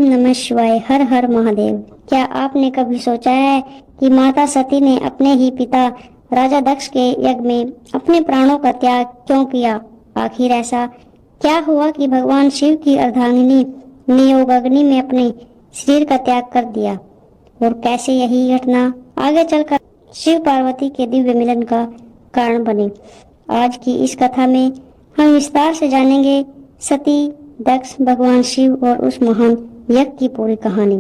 नमः शिवाय। हर हर महादेव। क्या आपने कभी सोचा है कि माता सती ने अपने ही पिता राजा दक्ष के यज्ञ में अपने प्राणों का त्याग क्यों किया? आखिर ऐसा क्या हुआ कि भगवान शिव की अर्धांगिनी ने योगाग्नि में अपने शरीर का त्याग कर दिया? और कैसे यही घटना आगे चलकर शिव पार्वती के दिव्य मिलन का कारण बने? आज की इस कथा में हम विस्तार से जानेंगे सती, दक्ष, भगवान शिव और उस महान यज्ञ की पूरी कहानी।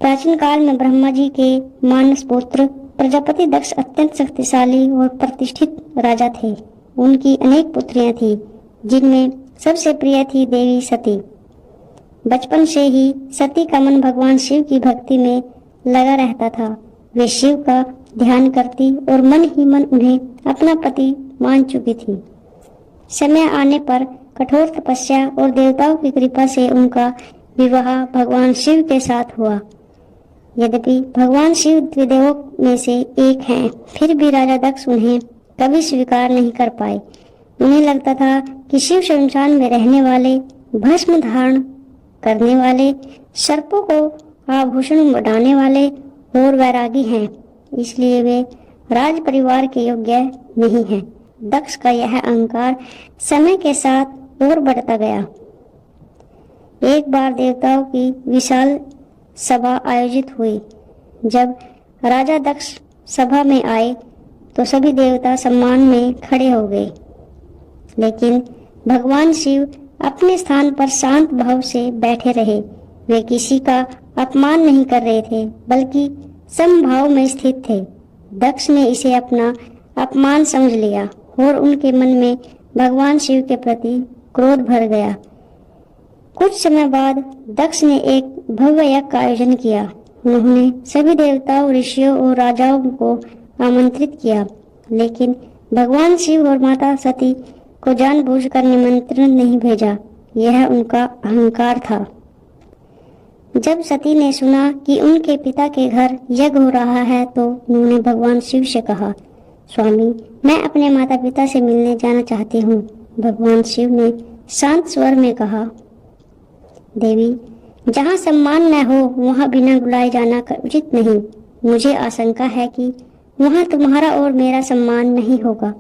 प्राचीन काल में ब्रह्मा जी के मानस पुत्र प्रजापति दक्ष अत्यंत शक्तिशाली और प्रतिष्ठित राजा थे। उनकी अनेक पुत्रियां थीं, जिनमें सबसे प्रिय थी देवी सती। बचपन से ही सती का मन भगवान शिव की भक्ति में लगा रहता था। वे शिव का ध्यान करती और मन ही मन उन्हें अपना पति मान चुकी थी। समय आने पर कठोर तपस्या और देवताओं की कृपा से उनका विवाह भगवान शिव के साथ हुआ। यद्यपि भगवान शिव त्रिदेवों में से एक हैं, फिर भी राजा दक्ष उन्हें कभी स्वीकार नहीं कर पाए। उन्हें लगता था कि शिव शमशान में रहने वाले, भस्म धारण करने वाले, सर्पों को आभूषण बनाने वाले और वैरागी हैं, इसलिए वे राज परिवार के योग्य नहीं हैं। दक्ष का यह अहंकार समय के साथ और बढ़ता गया। एक बार देवताओं की विशाल सभा आयोजित हुई। जब राजा दक्ष सभा में आए तो सभी देवता सम्मान में खड़े हो गए, लेकिन भगवान शिव अपने स्थान पर शांत भाव से बैठे रहे। वे किसी का अपमान नहीं कर रहे थे, बल्कि समभाव में स्थित थे। दक्ष ने इसे अपना अपमान समझ लिया और उनके मन में भगवान शिव के प्रति क्रोध भर गया। कुछ समय बाद दक्ष ने एक भव्य यज्ञ का आयोजन किया। उन्होंने सभी देवताओं, ऋषियों और राजाओं को आमंत्रित किया, लेकिन भगवान शिव और माता सती को जानबूझकर निमंत्रण नहीं भेजा। यह उनका अहंकार था। जब सती ने सुना कि उनके पिता के घर यज्ञ हो रहा है तो उन्होंने भगवान शिव से कहा, स्वामी, मैं अपने माता पिता से मिलने जाना चाहती हूँ। भगवान शिव ने शांत स्वर में कहा, देवी, जहाँ सम्मान न हो वहाँ बिना बुलाए जाना उचित नहीं। मुझे आशंका है कि वहाँ तुम्हारा और मेरा सम्मान नहीं होगा।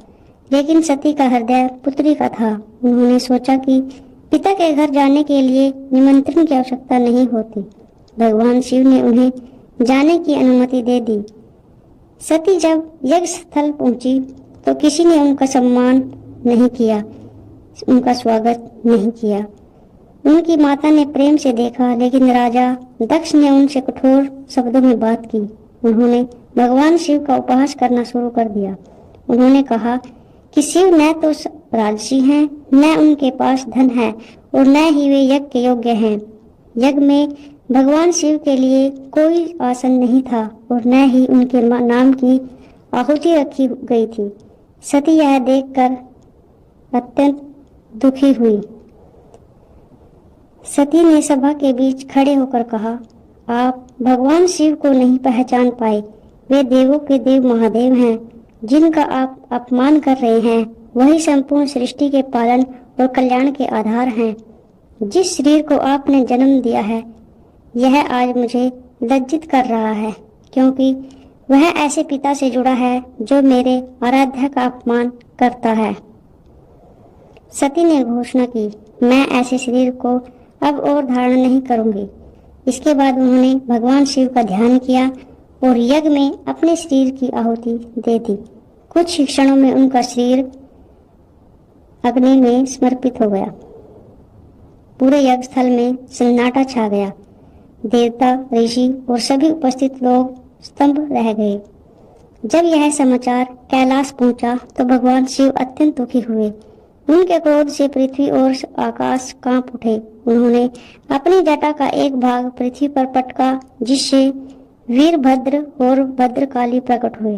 लेकिन सती का हृदय पुत्री का था। उन्होंने सोचा कि पिता के घर जाने के लिए निमंत्रण की आवश्यकता नहीं होती। भगवान शिव ने उन्हें जाने की अनुमति दे दी। सती जब यज्ञ स्थल पहुंची तो किसी ने उनका सम्मान नहीं किया, उनका स्वागत नहीं किया। उनकी माता ने प्रेम से देखा, लेकिन राजा दक्ष ने उनसे कठोर शब्दों में बात की। उन्होंने भगवान शिव का उपहास करना शुरू कर दिया। उन्होंने कहा कि शिव न तो राजसी हैं, न उनके पास धन है और न ही वे यज्ञ के योग्य हैं। यज्ञ में भगवान शिव के लिए कोई आसन नहीं था और न ही उनके नाम की आहुति रखी गई थी। सती यह देखकर अत्यंत दुखी हुई। सती ने सभा के बीच खड़े होकर कहा, आप भगवान शिव को नहीं पहचान पाए। वे देवों के देव महादेव हैं। जिनका आप अपमान कर रहे हैं वही संपूर्ण सृष्टि के पालन और कल्याण के आधार हैं। जिस शरीर को आपने जन्म दिया है, यह आज मुझे लज्जित कर रहा है, क्योंकि वह ऐसे पिता से जुड़ा है जो मेरे आराध्य का अपमान करता है। सती ने घोषणा की, मैं ऐसे शरीर को अब और धारण नहीं करूंगी। इसके बाद उन्होंने भगवान शिव का ध्यान किया और यज्ञ में अपने शरीर की आहुति दे दी। कुछ ही क्षणों में उनका शरीर अग्नि में समर्पित हो गया। पूरे यज्ञ स्थल में सन्नाटा छा गया। देवता, ऋषि और सभी उपस्थित लोग स्तंभ रह गए। जब यह समाचार कैलाश पहुंचा तो भगवान शिव अत्यंत दुखी हुए। उनके क्रोध से पृथ्वी और आकाश कांप उठे। उन्होंने अपनी जटा का एक भाग पृथ्वी पर पटका, जिससे वीरभद्र और भद्रकाली प्रकट हुए।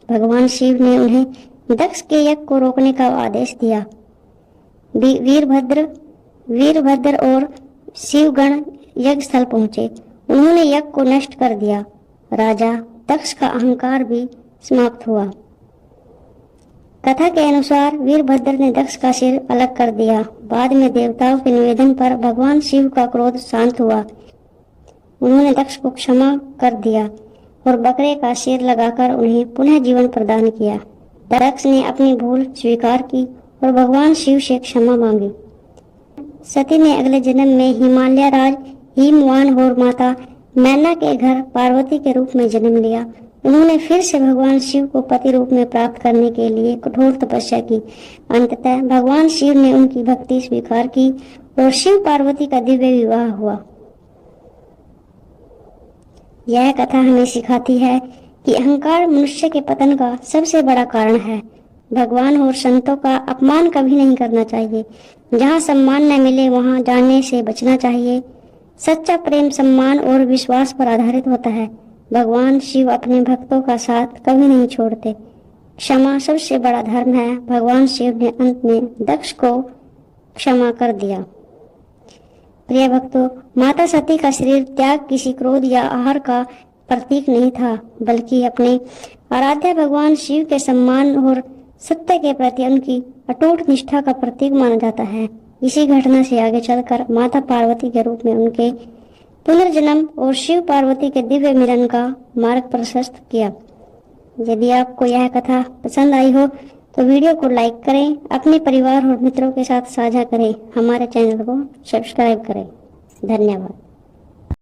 भगवान शिव ने उन्हें दक्ष के यज्ञ को रोकने का आदेश दिया। वीरभद्र और शिवगण यज्ञ स्थल पहुंचे। उन्होंने यज्ञ को नष्ट कर दिया। राजा दक्ष का अहंकार भी समाप्त हुआ। कथा के अनुसार वीरभद्र ने दक्ष का सिर अलग कर दिया। बाद में देवताओं के निवेदन पर भगवान शिव का क्रोध शांत हुआ। उन्होंने दक्ष को क्षमा कर दिया और बकरे का सिर लगाकर उन्हें पुनः जीवन प्रदान किया। दक्ष ने अपनी भूल स्वीकार की और भगवान शिव से क्षमा मांगी। सती ने अगले जन्म में हिमालय राज हिमवान और माता मैना के घर पार्वती के रूप में जन्म लिया। उन्होंने फिर से भगवान शिव को पति रूप में प्राप्त करने के लिए कठोर तपस्या की। अंततः भगवान शिव ने उनकी भक्ति स्वीकार की और शिव पार्वती का दिव्य विवाह हुआ। यह कथा हमें सिखाती है कि अहंकार मनुष्य के पतन का सबसे बड़ा कारण है। भगवान और संतों का अपमान कभी नहीं करना चाहिए। जहाँ सम्मान न मिले वहाँ जाने से बचना चाहिए। सच्चा प्रेम सम्मान और विश्वास पर आधारित होता है। भगवान शिव अपने भक्तों का साथ कभी नहीं छोड़ते। क्षमा सबसे बड़ा धर्म है। भगवान शिव ने अंत में दक्ष को क्षमा कर दिया। प्रिय भक्तों, माता सती का शरीर त्याग किसी क्रोध या आहार का प्रतीक नहीं था, बल्कि अपने आराध्य भगवान शिव के सम्मान और सत्य के प्रति उनकी अटूट निष्ठा का प्रतीक माना जाता है। इसी घटना से आगे चलकर माता पार्वती के रूप में उनके पुनर्जन्म और शिव पार्वती के दिव्य मिलन का मार्ग प्रशस्त किया। यदि आपको यह कथा पसंद आई हो तो वीडियो को लाइक करें, अपने परिवार और मित्रों के साथ साझा करें, हमारे चैनल को सब्सक्राइब करें। धन्यवाद।